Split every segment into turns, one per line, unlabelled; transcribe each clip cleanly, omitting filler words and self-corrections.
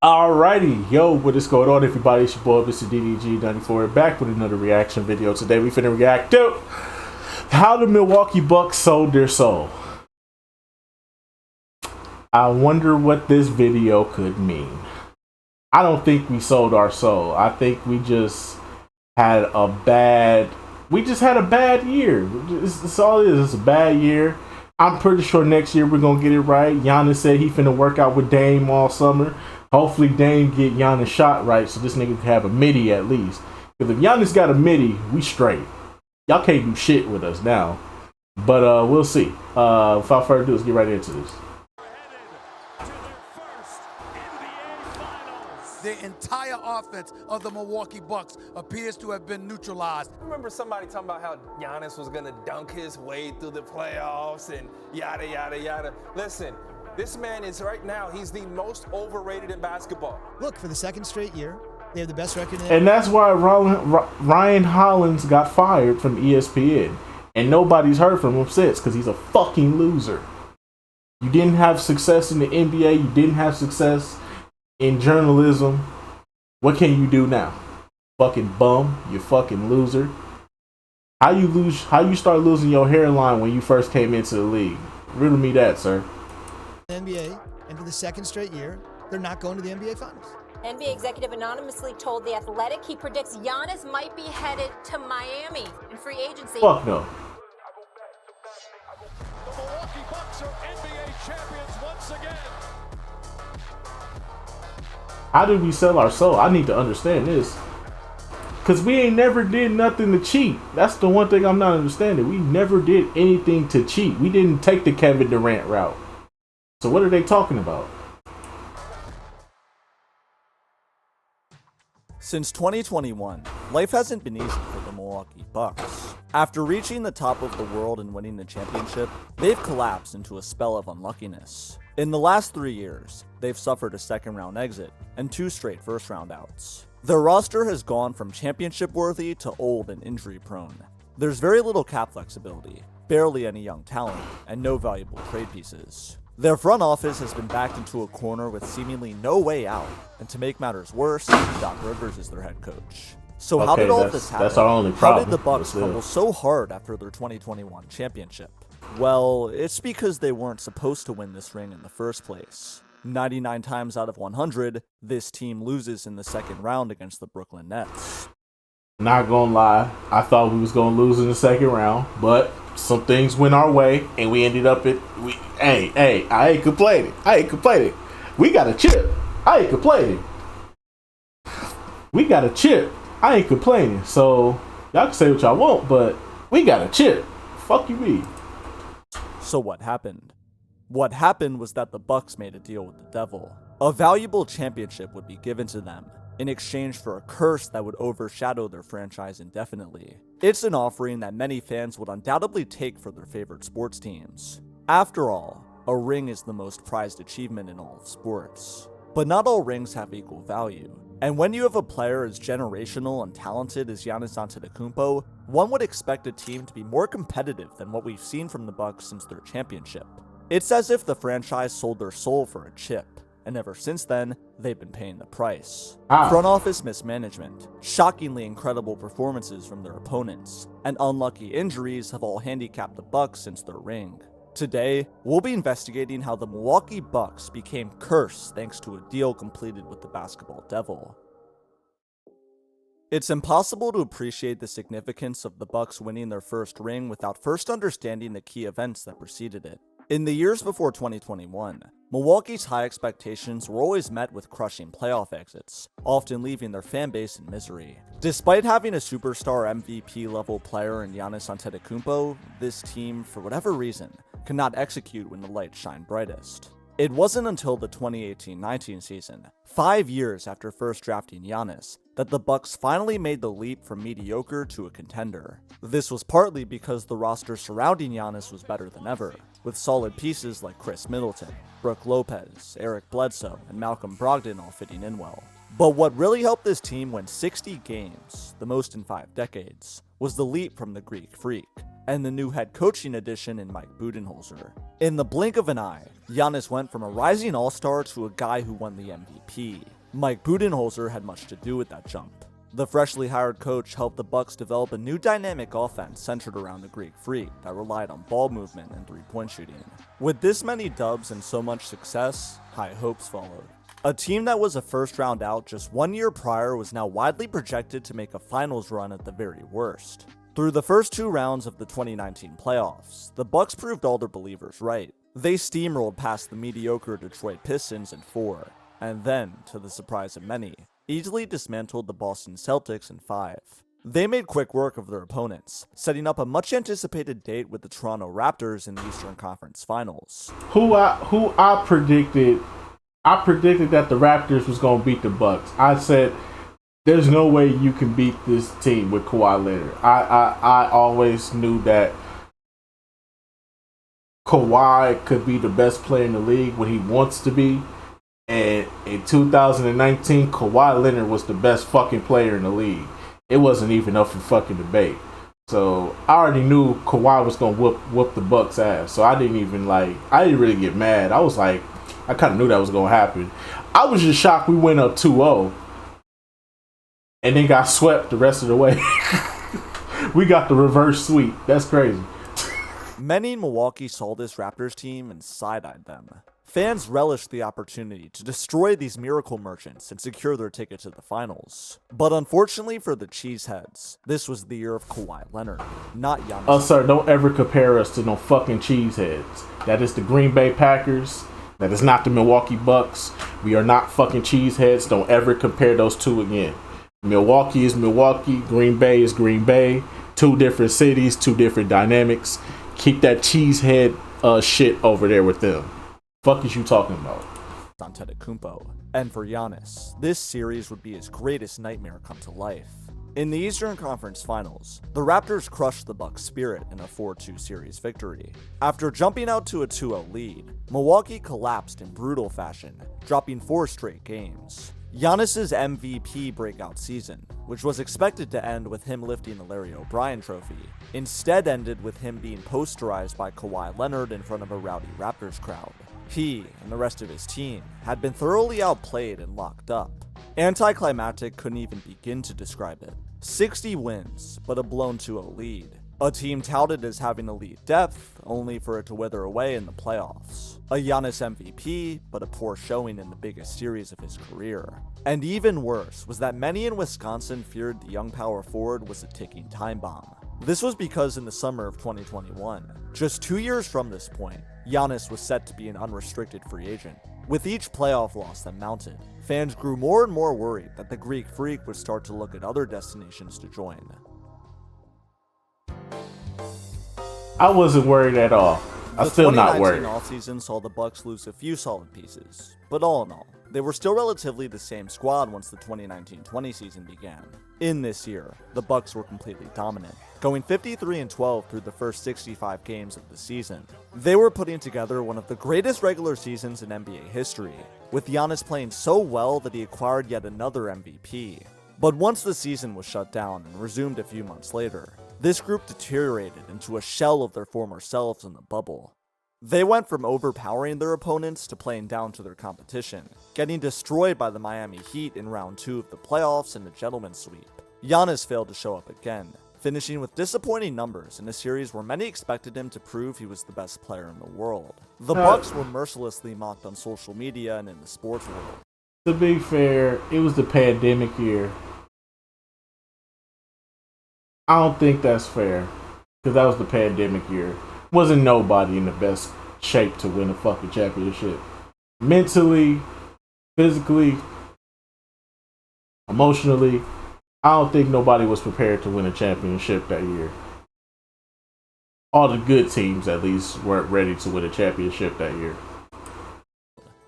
Alrighty, yo, what is going on, everybody? It's your boy, Mr. DDG94, back with another reaction video. Today, we finna react to how the Milwaukee Bucks sold their soul. I wonder what this video could mean. I don't think we sold our soul. I think we just had a bad, year. It's all it is. It's a bad year. I'm pretty sure next year we're gonna get it right. Giannis said he finna work out with Dame all summer. Hopefully Dame get Giannis shot right so this nigga can have a midi at least. Because if Giannis got a midi, we straight. Y'all can't do shit with us now. But we'll see. Without further ado, let's get right into this.
The entire offense of the Milwaukee Bucks appears to have been neutralized.
I remember somebody talking about how Giannis was going to dunk his way through the playoffs and yada, yada, yada. Listen, this man is right now, he's the most overrated in basketball.
Look, for the second straight year, they have the best record in
And that's why Ryan Hollins got fired from ESPN. And nobody's heard from him since because he's a fucking loser. You didn't have success in the NBA. You didn't have success in journalism. What can you do now? Fucking bum. You fucking loser. How you start losing your hairline when you first came into the league? Riddle me that, sir.
NBA, and for the second straight year, they're not going to the NBA Finals.
NBA executive anonymously told The Athletic he predicts Giannis might be headed to Miami in free agency.
Fuck no.
The Milwaukee Bucks are NBA champions once again.
How did we sell our soul? I need to understand this. Because we ain't never did nothing to cheat. That's the one thing I'm not understanding. We never did anything to cheat. We didn't take the Kevin Durant route. So what are they talking about?
Since 2021, life hasn't been easy for the Milwaukee Bucks. After reaching the top of the world and winning the championship, they've collapsed into a spell of unluckiness. In the last 3 years, they've suffered a second-round exit and 2 straight first-round outs. Their roster has gone from championship-worthy to old and injury-prone. There's very little cap flexibility, barely any young talent, and no valuable trade pieces. Their front office has been backed into a corner with seemingly no way out, and to make matters worse, Doc Rivers is their head coach. So how did all this happen?
That's our only problem.
How did the Bucks crumble so hard after their 2021 championship? Well, it's because they weren't supposed to win this ring in the first place. 99 times out of 100, this team loses in the second round against the Brooklyn Nets.
Not gonna lie, I thought we was gonna lose in the second round, but some things went our way, and we ended up Hey, I ain't complaining. We got a chip. I ain't complaining. We got a chip. I ain't complaining. So y'all can say what y'all want, but we got a chip. Fuck you, me.
So what happened? What happened was that the Bucks made a deal with the devil. A valuable championship would be given to them in exchange for a curse that would overshadow their franchise indefinitely. It's an offering that many fans would undoubtedly take for their favorite sports teams. After all, a ring is the most prized achievement in all of sports. But not all rings have equal value. And when you have a player as generational and talented as Giannis Antetokounmpo, one would expect a team to be more competitive than what we've seen from the Bucks since their championship. It's as if the franchise sold their soul for a chip, and ever since then, they've been paying the price. Front office mismanagement, shockingly incredible performances from their opponents, and unlucky injuries have all handicapped the Bucks since their ring. Today, we'll be investigating how the Milwaukee Bucks became cursed thanks to a deal completed with the basketball devil. It's impossible to appreciate the significance of the Bucks winning their first ring without first understanding the key events that preceded it. In the years before 2021, Milwaukee's high expectations were always met with crushing playoff exits, often leaving their fanbase in misery. Despite having a superstar MVP-level player in Giannis Antetokounmpo, this team, for whatever reason, could not execute when the lights shine brightest. It wasn't until the 2018-19 season, 5 years after first drafting Giannis, that the Bucks finally made the leap from mediocre to a contender. This was partly because the roster surrounding Giannis was better than ever, with solid pieces like Chris Middleton, Brook Lopez, Eric Bledsoe, and Malcolm Brogdon all fitting in well. But what really helped this team win 60 games, the most in 5 decades, was the leap from the Greek Freak, and the new head coaching addition in Mike Budenholzer. In the blink of an eye, Giannis went from a rising all-star to a guy who won the MVP. Mike Budenholzer had much to do with that jump. The freshly hired coach helped the Bucks develop a new dynamic offense centered around the Greek Freak that relied on ball movement and three-point shooting. With this many dubs and so much success, high hopes followed. A team that was a first-round out just 1 year prior was now widely projected to make a finals run at the very worst. Through the first 2 rounds of the 2019 playoffs, the Bucks proved all their believers right. They steamrolled past the mediocre Detroit Pistons in 4, and then, to the surprise of many, easily dismantled the Boston Celtics in 5. They made quick work of their opponents, setting up a much-anticipated date with the Toronto Raptors in the Eastern Conference Finals.
Who I predicted that the Raptors was gonna beat the Bucks. I said there's no way you can beat this team with Kawhi Leonard. I always knew that Kawhi could be the best player in the league when he wants to be. And in 2019, Kawhi Leonard was the best fucking player in the league. It wasn't even up for fucking debate. So I already knew Kawhi was gonna whoop the Bucks ass. So I didn't really get mad. I was like, I kind of knew that was gonna happen. I was just shocked we went up 2-0 and then got swept the rest of the way. We got the reverse sweep. That's crazy.
Many in Milwaukee saw this Raptors team and side-eyed them. Fans relished the opportunity to destroy these miracle merchants and secure their ticket to the finals. But unfortunately for the Cheeseheads, this was the year of Kawhi Leonard, not Giannis.
Sir, don't ever compare us to no fucking Cheeseheads. That is the Green Bay Packers. That is not the Milwaukee Bucks. We are not fucking Cheeseheads. Don't ever compare those two again. Milwaukee is Milwaukee. Green Bay is Green Bay. 2 different cities, 2 different dynamics. Keep that Cheesehead shit over there with them. Fuck is you talking about?
Antetokounmpo. And for Giannis, this series would be his greatest nightmare come to life. In the Eastern Conference Finals, the Raptors crushed the Bucks' spirit in a 4-2 series victory. After jumping out to a 2-0 lead, Milwaukee collapsed in brutal fashion, dropping 4 straight games. Giannis's MVP breakout season, which was expected to end with him lifting the Larry O'Brien trophy, instead ended with him being posterized by Kawhi Leonard in front of a rowdy Raptors crowd. He and the rest of his team had been thoroughly outplayed and locked up. Anticlimactic couldn't even begin to describe it. 60 wins, but a blown 2-0 lead. A team touted as having elite depth, only for it to wither away in the playoffs. A Giannis MVP, but a poor showing in the biggest series of his career. And even worse was that many in Wisconsin feared the young power forward was a ticking time bomb. This was because in the summer of 2021, just 2 years from this point, Giannis was set to be an unrestricted free agent. With each playoff loss that mounted, fans grew more and more worried that the Greek Freak would start to look at other destinations to join.
I wasn't worried at all. I'm still not worried.
The 2019 offseason saw the Bucks lose a few solid pieces, but all in all, they were still relatively the same squad once the 2019-20 season began. In this year, the Bucks were completely dominant, going 53-12 through the first 65 games of the season. They were putting together one of the greatest regular seasons in NBA history, with Giannis playing so well that he acquired yet another MVP. But once the season was shut down and resumed a few months later, this group deteriorated into a shell of their former selves in the bubble. They went from overpowering their opponents to playing down to their competition, getting destroyed by the Miami Heat in round 2 of the playoffs in a gentleman's sweep. Giannis failed to show up again, finishing with disappointing numbers in a series where many expected him to prove he was the best player in the world. The Bucks were mercilessly mocked on social media and in the sports world.
To be fair, it was the pandemic year. I don't think that's fair, because that was the pandemic year. Wasn't nobody in the best shape to win a fucking championship. Mentally, physically, emotionally, I don't think nobody was prepared to win a championship that year. All the good teams, at least, weren't ready to win a championship that year.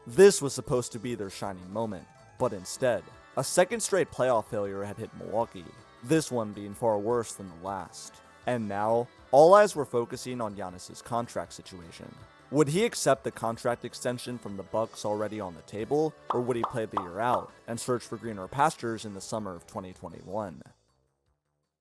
This was supposed to be their shining moment, but instead, a second straight playoff failure had hit Milwaukee, this one being far worse than the last. And now, all eyes were focusing on Giannis' contract situation. Would he accept the contract extension from the Bucks already on the table, or would he play the year out and search for greener pastures in the summer of 2021?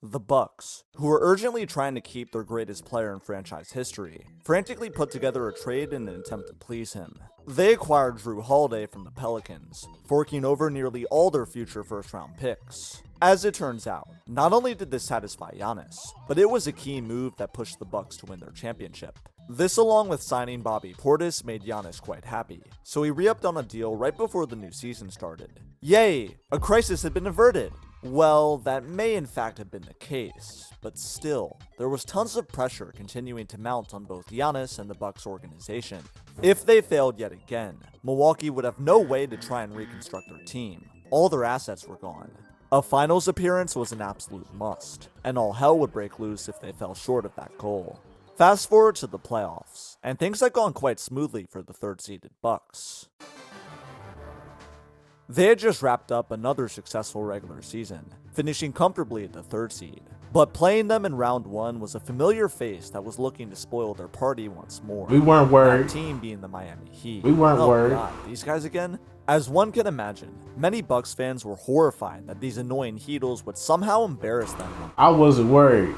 The Bucks, who were urgently trying to keep their greatest player in franchise history, frantically put together a trade in an attempt to please him. They acquired Drew Holiday from the Pelicans, forking over nearly all their future first-round picks. As it turns out, not only did this satisfy Giannis, but it was a key move that pushed the Bucks to win their championship. This, along with signing Bobby Portis, made Giannis quite happy, so he re-upped on a deal right before the new season started. Yay! A crisis had been averted! Well, that may in fact have been the case, but still, there was tons of pressure continuing to mount on both Giannis and the Bucks organization. If they failed yet again, Milwaukee would have no way to try and reconstruct their team. All their assets were gone. A finals appearance was an absolute must, and all hell would break loose if they fell short of that goal. Fast forward to the playoffs, and things had gone quite smoothly for the third-seeded Bucks. They had just wrapped up another successful regular season, finishing comfortably at the third seed. But playing them in round one was a familiar face that was looking to spoil their party once more.
We weren't worried.
That team being the Miami Heat.
We weren't worried.
God, these guys again? As one can imagine, many Bucks fans were horrified that these annoying Heatles would somehow embarrass them.
I wasn't worried.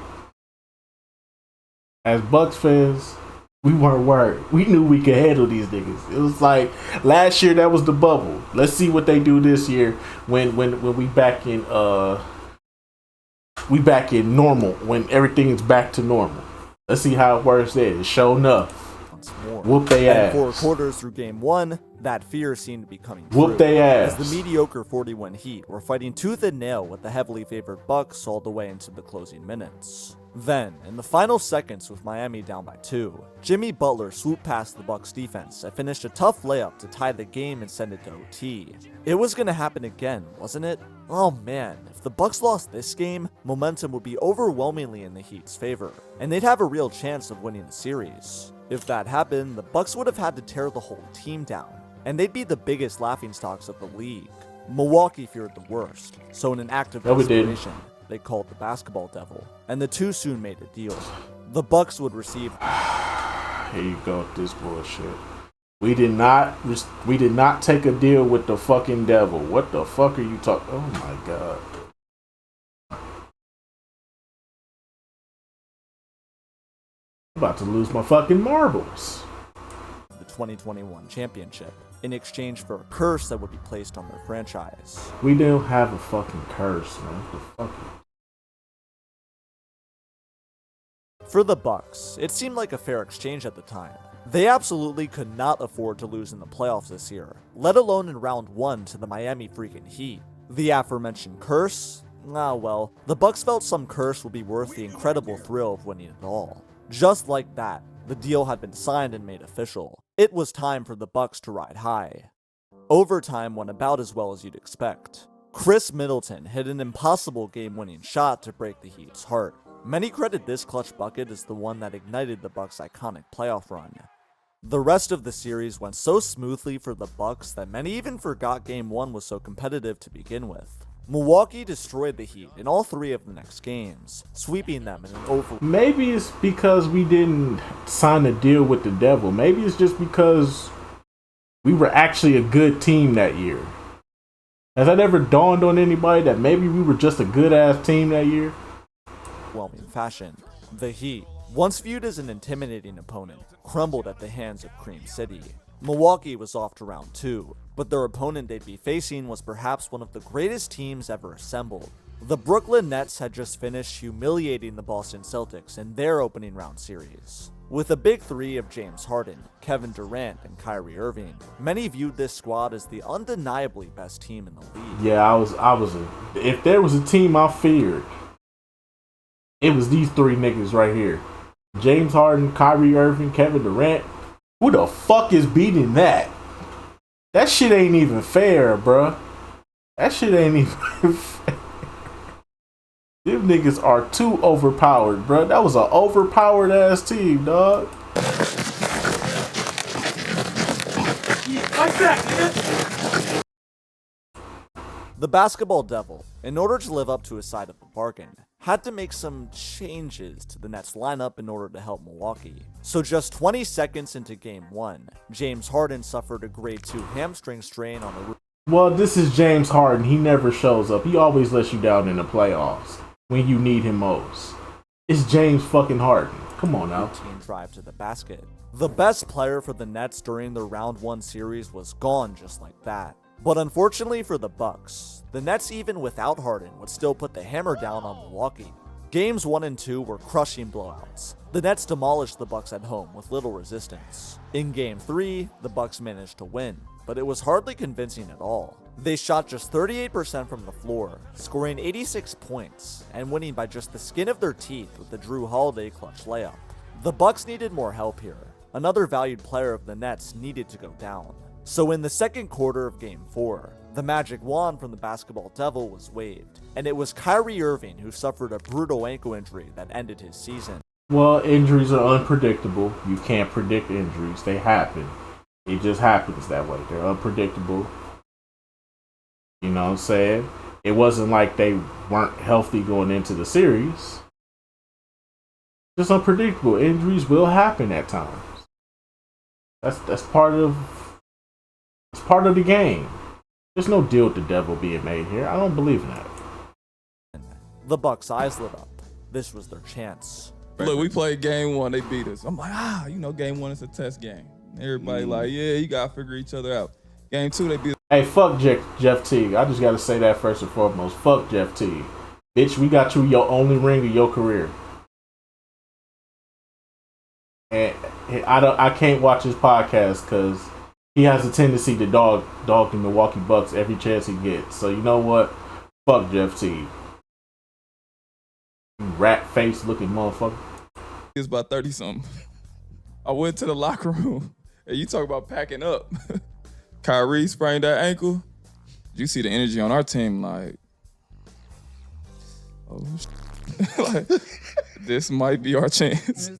As Bucks fans, we weren't worried. We knew we could handle these niggas. It was like last year, that was the bubble. Let's see what they do this year when we back in normal, when everything is back to normal. Let's see how it works there. Show enough. Whoop they ass.
4 quarters through game 1, that fear seemed to be coming
Whoop
true,
they ass.
as the mediocre 41 Heat were fighting tooth and nail with the heavily favored Bucks all the way into the closing minutes. Then, in the final seconds with Miami down by 2, Jimmy Butler swooped past the Bucks defense and finished a tough layup to tie the game and send it to OT. It was gonna happen again, wasn't it? Oh man, if the Bucks lost this game, momentum would be overwhelmingly in the Heat's favor, and they'd have a real chance of winning the series. If that happened, the Bucks would have had to tear the whole team down, and they'd be the biggest laughingstocks of the league. Milwaukee feared the worst, so in an act of desperation, they called the basketball devil, and the two soon made a deal. The Bucks would receive.
Here you go with this bullshit. We did not take a deal with the fucking devil. What the fuck are you talking? Oh my god. I'm about to lose my fucking marbles.
The 2021 championship, in exchange for a curse that would be placed on their franchise.
We don't have a fucking curse, man. What the fuck?
For the Bucks, it seemed like a fair exchange at the time. They absolutely could not afford to lose in the playoffs this year, let alone in round 1 to the Miami freaking Heat. The aforementioned curse? Well, the Bucks felt some curse would be worth the incredible thrill of winning it all. Just like that, the deal had been signed and made official. It was time for the Bucks to ride high. Overtime went about as well as you'd expect. Chris Middleton hit an impossible game-winning shot to break the Heat's heart. Many credit this clutch bucket as the one that ignited the Bucks' iconic playoff run. The rest of the series went so smoothly for the Bucks that many even forgot Game 1 was so competitive to begin with. Milwaukee destroyed the Heat in all 3 of the next games, sweeping them in an over.
Maybe it's because we didn't sign a deal with the devil. Maybe it's just because we were actually a good team that year. Has that ever dawned on anybody that maybe we were just a good-ass team that year?
Overwhelming fashion. The Heat, once viewed as an intimidating opponent, crumbled at the hands of Cream City. Milwaukee was off to round 2, but their opponent they'd be facing was perhaps one of the greatest teams ever assembled. The Brooklyn Nets had just finished humiliating the Boston Celtics in their opening round series. With a big 3 of James Harden, Kevin Durant, and Kyrie Irving, many viewed this squad as the undeniably best team in the league.
Yeah, if there was a team I feared, it was these 3 niggas right here. James Harden, Kyrie Irving, Kevin Durant. Who the fuck is beating that? That shit ain't even fair, bruh. That shit ain't even fair. Them niggas are too overpowered, bruh. That was an overpowered ass team, dog. Like that, nigga.
The basketball devil, in order to live up to his side of the bargain, had to make some changes to the Nets lineup in order to help Milwaukee. So just 20 seconds into game 1, James Harden suffered a grade 2 hamstring strain on the.
Well, this is James Harden. He never shows up. He always lets you down in the playoffs. when you need him most. It's James fucking Harden. Come on now.
Routine drive to the basket. The best player for the Nets during their round 1 series was gone just like that. But unfortunately for the Bucks, the Nets even without Harden would still put the hammer down on Milwaukee. Games 1 and 2 were crushing blowouts. The Nets demolished the Bucks at home with little resistance. In Game 3, the Bucks managed to win, but it was hardly convincing at all. They shot just 38% from the floor, scoring 86 points, and winning by just the skin of their teeth with the Drew Holiday clutch layup. The Bucks needed more help here. Another valued player of the Nets needed to go down. So in the second quarter of Game 4, the magic wand from the basketball devil was waved, and it was Kyrie Irving who suffered a brutal ankle injury that ended his season.
Well, injuries are unpredictable. You can't predict injuries. They happen. It just happens that way. They're unpredictable. You know what I'm saying? It wasn't like they weren't healthy going into the series. Just unpredictable. Injuries will happen at times. That's part of the game. There's no deal with the devil being made here. I don't believe in that.
The Bucks' eyes lit up. This was their chance.
Look, we played game 1, they beat us. I'm like, game 1 is a test game. Everybody like, yeah, you gotta figure each other out. Game 2, they beat us.
Hey, fuck Jeff Teague. I just gotta say that first and foremost. Fuck Jeff Teague. Bitch, we got you your only ring of your career. And I can't watch his podcast because he has a tendency to dog the Milwaukee Bucks every chance he gets. So you know what? Fuck Jeff Teague. You rat face looking motherfucker.
It's about 30 something. I went to the locker room and you talk about packing up. Kyrie sprained that ankle. You see the energy on our team, like, oh, like, this might be our chance.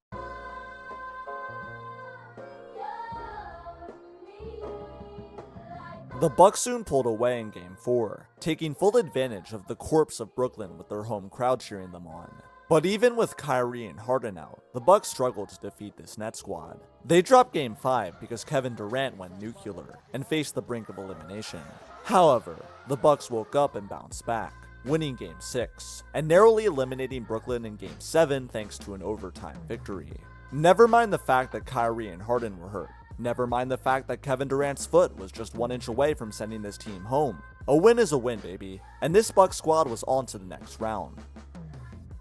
The Bucks soon pulled away in Game 4, taking full advantage of the corpse of Brooklyn with their home crowd cheering them on. But even with Kyrie and Harden out, the Bucks struggled to defeat this Nets squad. They dropped Game 5 because Kevin Durant went nuclear and faced the brink of elimination. However, the Bucks woke up and bounced back, winning Game 6, and narrowly eliminating Brooklyn in Game 7 thanks to an overtime victory. Never mind the fact that Kyrie and Harden were hurt. Never mind the fact that Kevin Durant's foot was just 1 inch away from sending this team home. A win is a win, baby, and this Bucks squad was on to the next round.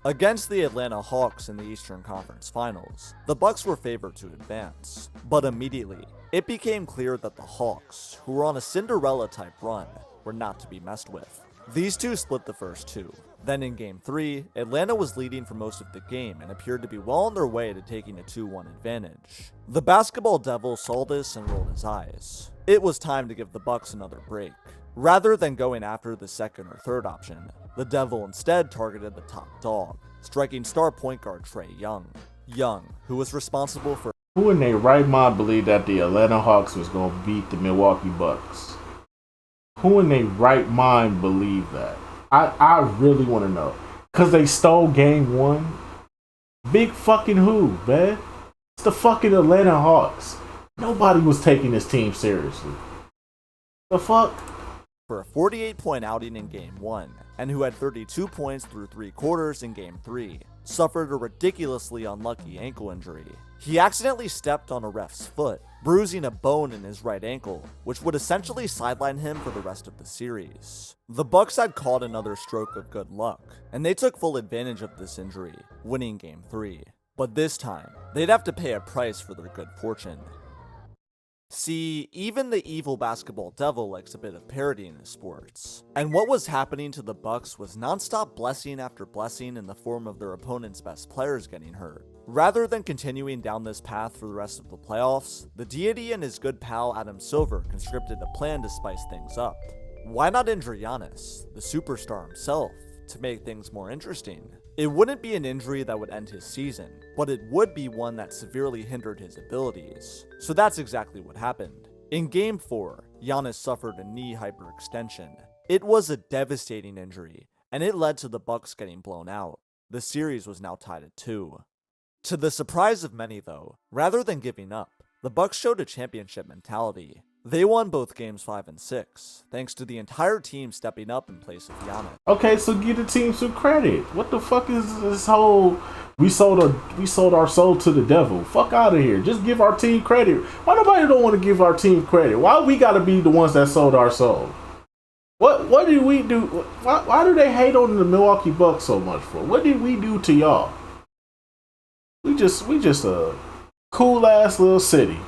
Against the Atlanta Hawks in the Eastern Conference Finals, the Bucks were favored to advance. But immediately, it became clear that the Hawks, who were on a Cinderella-type run, were not to be messed with. These two split the first 2. Then in Game 3, Atlanta was leading for most of the game and appeared to be well on their way to taking a 2-1 advantage. The basketball devil saw this and rolled his eyes. It was time to give the Bucks another break. Rather than going after the second or third option, the devil instead targeted the top dog, striking star point guard Trae Young. Young, who was responsible for—
Who in their right mind believed that the Atlanta Hawks was going to beat the Milwaukee Bucks? Who in their right mind believed that? I really want to know. Because they stole Game 1? Big fucking who, man? It's the fucking Atlanta Hawks. Nobody was taking this team seriously. The fuck?
For a 48-point outing in Game 1, and who had 32 points through 3 quarters in Game 3, suffered a ridiculously unlucky ankle injury. He accidentally stepped on a ref's foot, bruising a bone in his right ankle, which would essentially sideline him for the rest of the series. The Bucks had caught another stroke of good luck, and they took full advantage of this injury, winning Game 3. But this time, they'd have to pay a price for their good fortune. See, even the evil basketball devil likes a bit of parody in his sports. And what was happening to the Bucks was non-stop blessing after blessing in the form of their opponent's best players getting hurt. Rather than continuing down this path for the rest of the playoffs, the deity and his good pal Adam Silver conscripted a plan to spice things up. Why not injure Giannis, the superstar himself, to make things more interesting? It wouldn't be an injury that would end his season, but it would be one that severely hindered his abilities. So that's exactly what happened. In Game 4, Giannis suffered a knee hyperextension. It was a devastating injury, and it led to the Bucks getting blown out. The series was now tied at 2. To the surprise of many though, rather than giving up, the Bucks showed a championship mentality. They won both games 5 and 6, thanks to the entire team stepping up in place of Giannis.
Okay, so give the team some credit. What the fuck is this whole we sold our soul to the devil? Fuck out of here. Just give our team credit. Why nobody don't want to give our team credit? Why we gotta be the ones that sold our soul? What did we do? Why do they hate on the Milwaukee Bucks so much for? What did we do to y'all? We just a cool ass little city.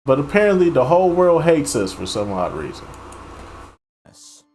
But apparently the whole world hates us for some odd reason.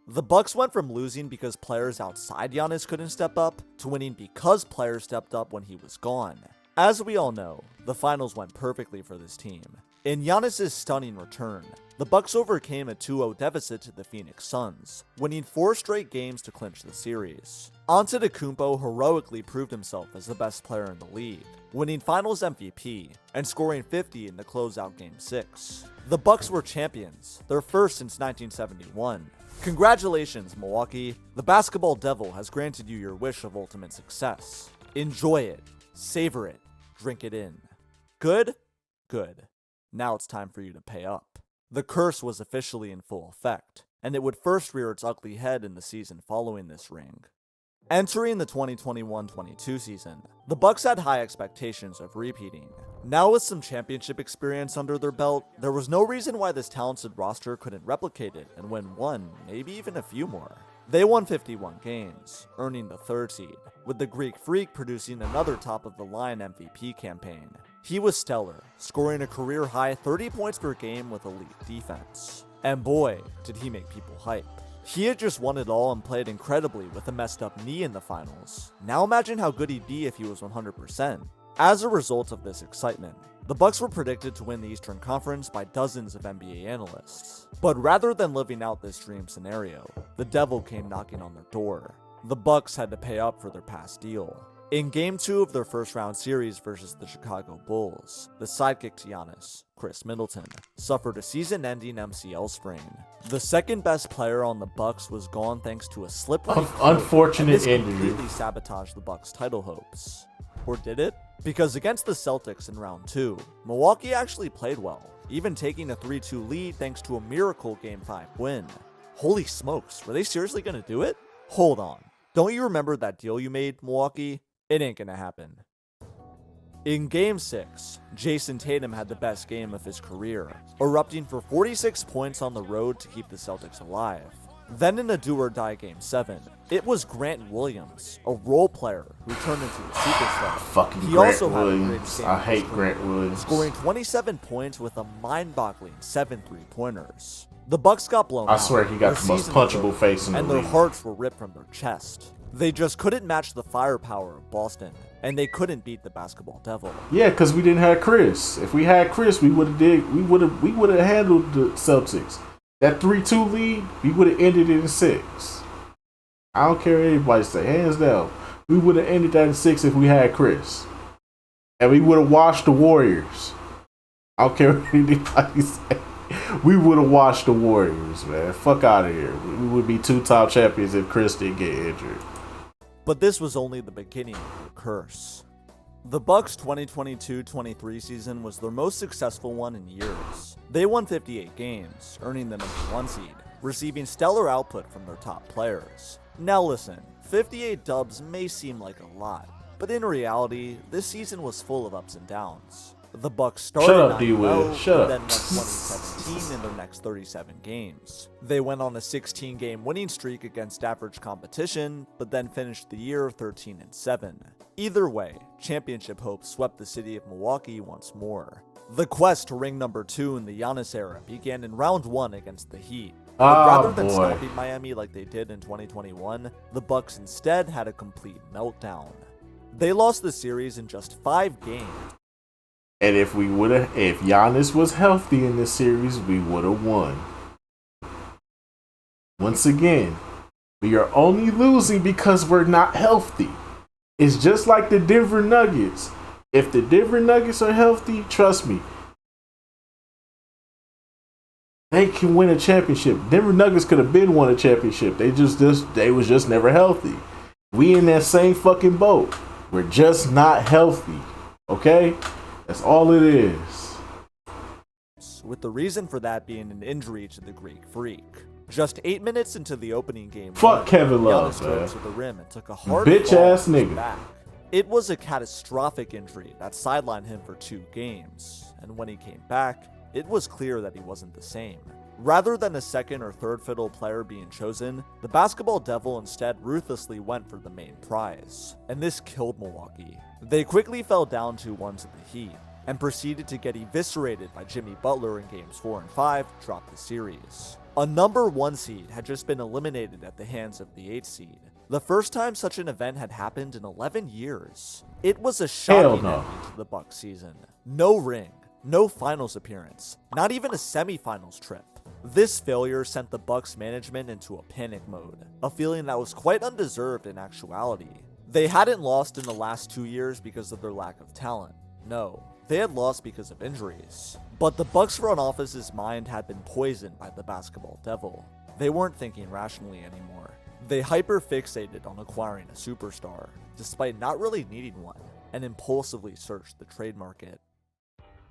The Bucks went from losing because players outside Giannis couldn't step up to winning because players stepped up when he was gone. As we all know, the finals went perfectly for this team. In Giannis' stunning return, the Bucks overcame a 2-0 deficit to the Phoenix Suns, winning 4 straight games to clinch the series. Antetokounmpo heroically proved himself as the best player in the league, winning Finals MVP and scoring 50 in the closeout Game 6. The Bucks were champions, their first since 1971. Congratulations, Milwaukee. The basketball devil has granted you your wish of ultimate success. Enjoy it, savor it, drink it in. Good? Good. Now it's time for you to pay up. The curse was officially in full effect, and it would first rear its ugly head in the season following this ring. Entering the 2021-22 season, the Bucks had high expectations of repeating. Now with some championship experience under their belt, there was no reason why this talented roster couldn't replicate it and win one, maybe even a few more. They won 51 games, earning the 3rd seed, with the Greek Freak producing another top-of-the-line MVP campaign. He was stellar, scoring a career-high 30 points per game with elite defense. And boy, did he make people hype. He had just won it all and played incredibly with a messed up knee in the finals. Now imagine how good he'd be if he was 100%. As a result of this excitement, the Bucks were predicted to win the Eastern Conference by dozens of NBA analysts. But rather than living out this dream scenario, the devil came knocking on their door. The Bucks had to pay up for their past deal. In Game 2 of their first round series versus the Chicago Bulls, the sidekick to Giannis, Chris Middleton, suffered a season-ending MCL sprain. The second best player on the Bucks was gone thanks to a slippery
unfortunate injury.
Completely sabotaged the Bucks' title hopes. Or did it? Because against the Celtics in round 2, Milwaukee actually played well, even taking a 3-2 lead thanks to a miracle Game 5 win. Holy smokes, were they seriously gonna do it? Hold on. Don't you remember that deal you made, Milwaukee? It ain't gonna happen. In Game 6, Jason Tatum had the best game of his career, erupting for 46 points on the road to keep the Celtics alive. Then in a do-or-die Game 7, it was Grant Williams, a role player, who turned into a superstar.
Fucking
He
Grant
also
Williams.
had a
I hate Grant Williams.
scoring 27 points with a mind-boggling 7 3-pointers. The Bucks got blown out.
I swear he got
Their
the most
season was
punchable
over,
face in the
and their
league.
hearts were ripped from their chest. They just couldn't match the firepower of Boston, and they couldn't beat the basketball devil.
Yeah, because we didn't have Chris. If we had Chris, we would have handled the Celtics. That 3-2 lead, we would have ended it in 6. I don't care what anybody say, hands down. We would have ended that in 6 if we had Chris. And we would have washed the Warriors. I don't care what anybody say. We would have washed the Warriors, man. Fuck out of here. We would be 2 top champions if Chris didn't get injured.
But this was only the beginning of the curse. The Bucks' 2022-23 season was their most successful one in years. They won 58 games, earning the number 1 seed, receiving stellar output from their top players. Now listen, 58 dubs may seem like a lot, but in reality, this season was full of ups and downs. The Bucks started
Shut up,
9-0,
D-Will. Shut up.
then went 20-17 in their next 37 games. They went on a 16-game winning streak against average competition, but then finished the year 13-7. Either way, championship hopes swept the city of Milwaukee once more. The quest to ring number 2 in the Giannis era began in round 1 against the Heat. But rather than stopping Miami like they did in 2021, the Bucks instead had a complete meltdown. They lost the series in just 5 games.
And if Giannis was healthy in this series, we would have won. Once again, we are only losing because we're not healthy. It's just like the Denver Nuggets. If the Denver Nuggets are healthy, trust me, they can win a championship. Denver Nuggets could have been won a championship. They was just never healthy. We in that same fucking boat. We're just not healthy. Okay? That's all it is.
With the reason for that being an injury to the Greek Freak. Just 8 minutes into the opening game,
Fuck Kevin Love,
Giannis
man.
drove to the rim and took a hard
Bitch
fall
ass
to his
nigga.
back. It was a catastrophic injury that sidelined him for 2 games, and when he came back, it was clear that he wasn't the same. Rather than a second or third fiddle player being chosen, the basketball devil instead ruthlessly went for the main prize, and this killed Milwaukee. They quickly fell down 2-1 to the Heat, and proceeded to get eviscerated by Jimmy Butler in games 4 and 5 to drop the series. A number 1 seed had just been eliminated at the hands of the 8 seed, the first time such an event had happened in 11 years. It was a shocking ending to the Bucks season. No ring, no finals appearance, not even a semifinals trip. This failure sent the Bucks management into a panic mode, a feeling that was quite undeserved in actuality. They hadn't lost in the last 2 years because of their lack of talent. No, they had lost because of injuries. But the Bucks front office's mind had been poisoned by the basketball devil. They weren't thinking rationally anymore. They hyper-fixated on acquiring a superstar, despite not really needing one, and impulsively searched the trade market.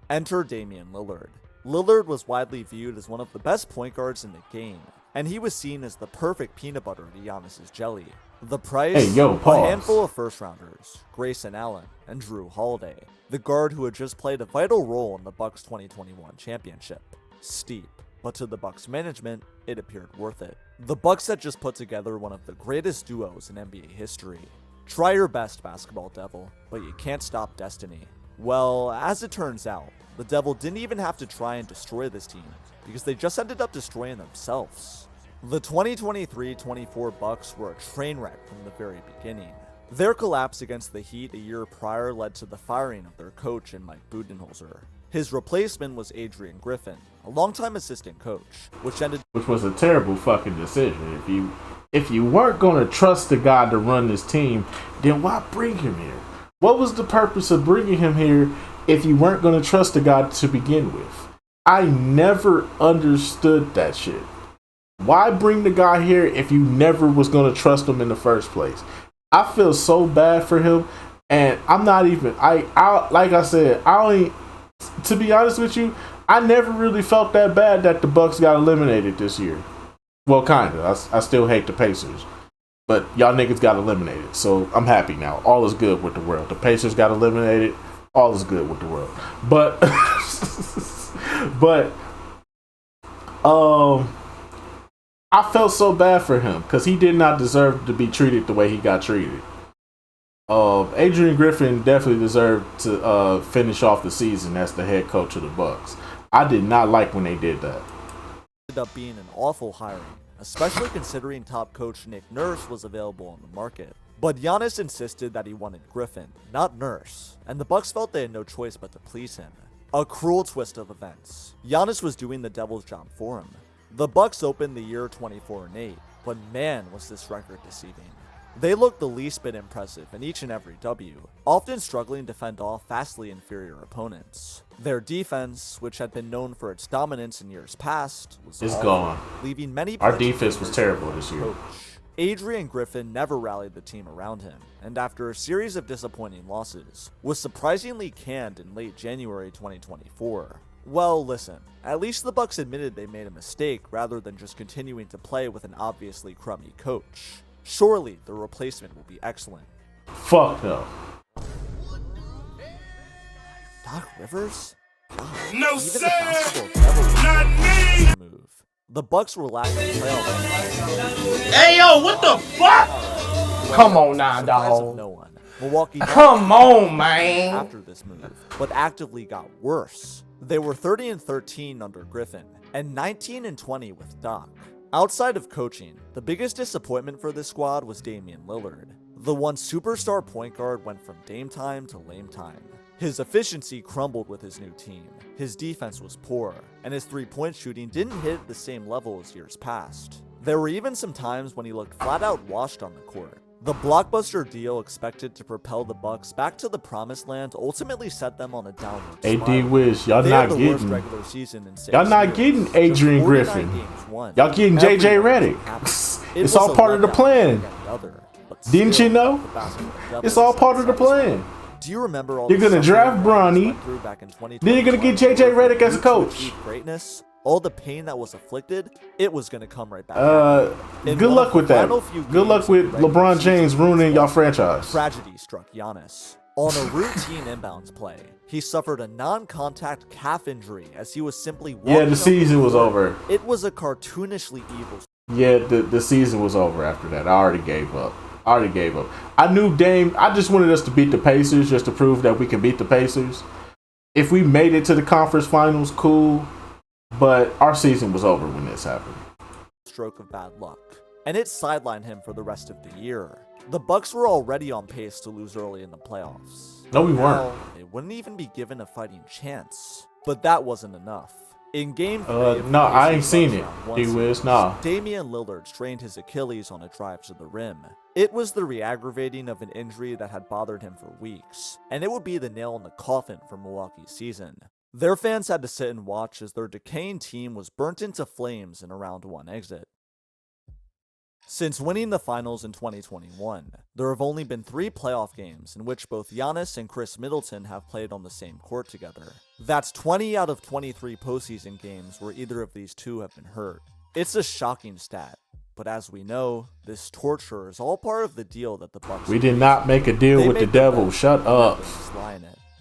Enter Damian Lillard. Lillard was widely viewed as one of the best point guards in the game, and he was seen as the perfect peanut butter to Giannis's jelly. The price? A handful of first-rounders, Grayson Allen and Drew Holiday, the guard who had just played a vital role in the Bucks' 2021 championship. Steep, but to the Bucks management, it appeared worth it. The Bucks had just put together one of the greatest duos in NBA history. Try your best, basketball devil, but you can't stop destiny. Well, as it turns out, the devil didn't even have to try and destroy this team, because they just ended up destroying themselves. The 2023-24 Bucks were a train wreck from the very beginning. Their collapse against the Heat a year prior led to the firing of their coach in Mike Budenholzer. His replacement was Adrian Griffin, a longtime assistant coach, which
was a terrible fucking decision. If you weren't gonna trust the guy to run this team, then why bring him here? What was the purpose of bringing him here if you weren't gonna trust the guy to begin with? I never understood that shit. Why bring the guy here if you never was gonna trust him in the first place? I feel so bad for him, and I'm not even. I like I said, to be honest with you, I never really felt that bad that the Bucks got eliminated this year. Well, kinda. I still hate the Pacers, but y'all niggas got eliminated, so I'm happy now. All is good with the world. The Pacers got eliminated. All is good with the world. But, I felt so bad for him because he did not deserve to be treated the way he got treated. Adrian Griffin definitely deserved to finish off the season as the head coach of the Bucks. I did not like when they did that.
Ended up being an awful hiring, especially considering top coach Nick Nurse was available on the market. But Giannis insisted that he wanted Griffin, not Nurse, and the Bucks felt they had no choice but to please him. A cruel twist of events. Giannis was doing the devil's job for him. The Bucks opened the year 24-8, but man was this record deceiving. They looked the least bit impressive in each and every W, often struggling to fend off vastly inferior opponents. Their defense, which had been known for its dominance in years past, was gone, leaving many.
Our defense was terrible this year.
Adrian Griffin never rallied the team around him, and after a series of disappointing losses, was surprisingly canned in late January 2024. Well, listen, at least the Bucks admitted they made a mistake rather than just continuing to play with an obviously crummy coach. Surely the replacement will be excellent.
Fuck no.
Doc Rivers? God,
no sir!
Not me! Move. The Bucks were lacking playoff.
Hey yo, what the fuck? Come on now, dog.
No one. Milwaukee.
Come on, man.
After this move, but actively got worse. They were 30-13 under Griffin and 19-20 with Doc. Outside of coaching, the biggest disappointment for this squad was Damian Lillard. The once superstar point guard went from Dame time to lame time. His efficiency crumbled with his new team, his defense was poor, and his three-point shooting didn't hit at the same level as years past. There were even some times when he looked flat out washed on the court. The blockbuster deal expected to propel the Bucks back to the promised land ultimately set them on a downward spiral.
AD Wiz, y'all not getting Adrian Griffin. Y'all getting JJ Redick. It's all part of the plan. Didn't you know? It's all part of the plan.
Do you remember all
You're
the
gonna
suffering
draft
Giannis
Bronny,
went through back in 2021
then you're gonna get JJ Redick as a coach.
to achieve greatness, all the pain that was inflicted, it was gonna come right back. In
Good
one
luck
of the
with that.
final few
Good luck
games
with
of the regular
LeBron James
season,
ruining y'all franchise.
tragedy struck Giannis. On a routine inbounds play, he suffered a non-contact calf injury as he was simply walking
Yeah,
up
the season was
court.
over.
It was a cartoonishly evil.
Yeah, the season was over after that. I already gave up. I knew Dame. I just wanted us to beat the Pacers just to prove that we can beat the Pacers. If we made it to the conference finals, cool. But our season was over when this happened.
Stroke of bad luck, and it sidelined him for the rest of the year. The Bucks were already on pace to lose early in the playoffs.
No, we
Now,
weren't.
they wouldn't even be given a fighting chance. But that wasn't enough. In Game 3 of
no,
the
I ain't
Pacers
seen
Bucks
it.
round one
D-Wiz,
series,
nah.
Damian Lillard strained his Achilles on a drive to the rim. It was the re-aggravating of an injury that had bothered him for weeks, and it would be the nail in the coffin for Milwaukee's season. Their fans had to sit and watch as their decaying team was burnt into flames in a round 1 exit. Since winning the finals in 2021, there have only been 3 playoff games in which both Giannis and Chris Middleton have played on the same court together. That's 20 out of 23 postseason games where either of these two have been hurt. It's a shocking stat, but as we know, this torture is all part of the deal that the Bucks.
We did not make a deal with the devil. Shut up.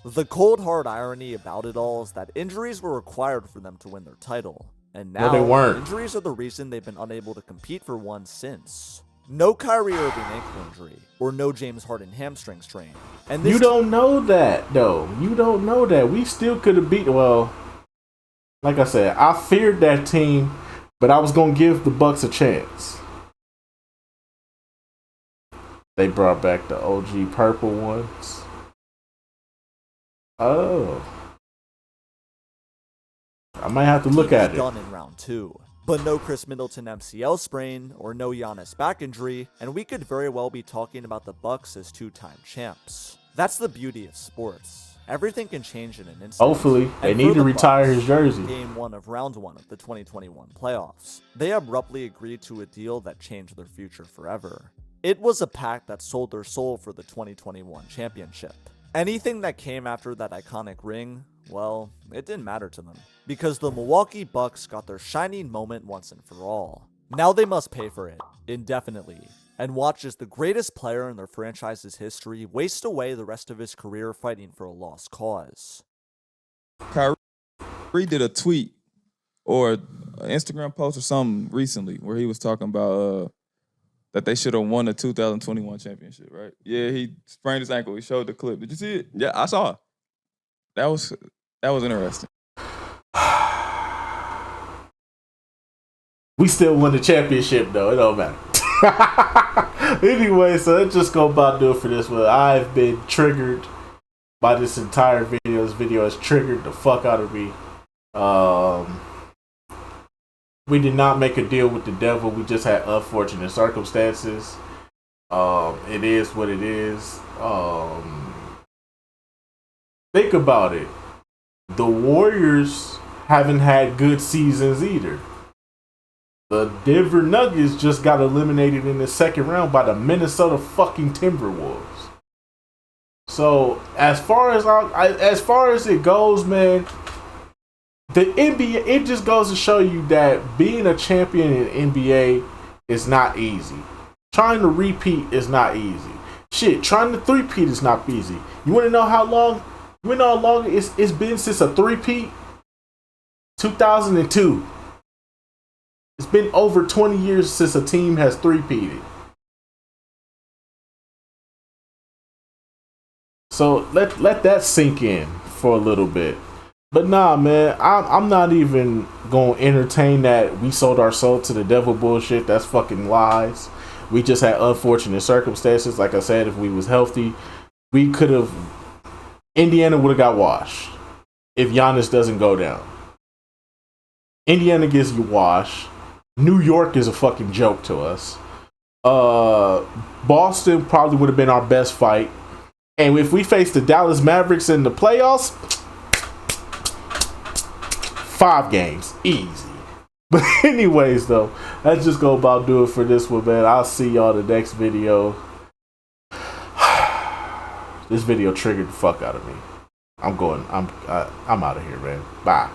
The cold hard irony about it all is that injuries were required for them to win their title. And now,
they weren't.
Injuries are the reason they've been unable to compete for one since. No Kyrie Irving ankle injury, or no James Harden hamstring strain. And this
You don't know that, though. You don't know that. We still could have beat. Well, like I said, I feared that team, but I was gonna give the Bucks a chance. They brought back the OG purple ones. Oh. I might have to look at it.
Done in round 2. But no Chris Middleton MCL sprain or no Giannis back injury, and we could very well be talking about the Bucks as 2-time champs. That's the beauty of sports. Everything can change in an instant.
Hopefully, they
And
need
for
to
the
retire
Bucks,
his jersey.
Game 1 of round 1 of the 2021 playoffs, they abruptly agreed to a deal that changed their future forever. It was a pact that sold their soul for the 2021 championship. Anything that came after that iconic ring, well, it didn't matter to them, because the Milwaukee Bucks got their shining moment once and for all. Now they must pay for it, indefinitely, and watch as the greatest player in their franchise's history waste away the rest of his career fighting for a lost cause.
Kyrie did a tweet or an Instagram post or something recently where he was talking about that they should have won the 2021 championship, right? Yeah, he sprained his ankle. He showed the clip. Did you see it?
Yeah, I saw it.
That was interesting.
We still won the championship, though. It don't matter. Anyway, so that's just gonna about do it for this one. I've been triggered by this entire video. This video has triggered the fuck out of me. We did not make a deal with the devil. We just had unfortunate circumstances. It is what it is. Think about it. The Warriors haven't had good seasons either. The Denver Nuggets just got eliminated in the second round by the Minnesota fucking Timberwolves. So as far as it goes, man, the NBA, it just goes to show you that being a champion in NBA is not easy. Trying to repeat is not easy. Shit, trying to three-peat is not easy. You want to know how long? You know how long it's been since a three-peat? 2002. It's been over 20 years since a team has three-peated. So let that sink in for a little bit. But nah, man, I'm not even gonna entertain that we sold our soul to the devil bullshit. That's fucking lies. We just had unfortunate circumstances. Like I said, if we was healthy, we could have. Indiana would have got washed if Giannis doesn't go down. Indiana gets you washed. New York is a fucking joke to us. Boston probably would have been our best fight. And if we face the Dallas Mavericks in the playoffs, 5 games, easy. But anyways, though, let's just go about do it for this one, man. I'll see y'all in the next video. This video triggered the fuck out of me. I'm out of here, man. Bye.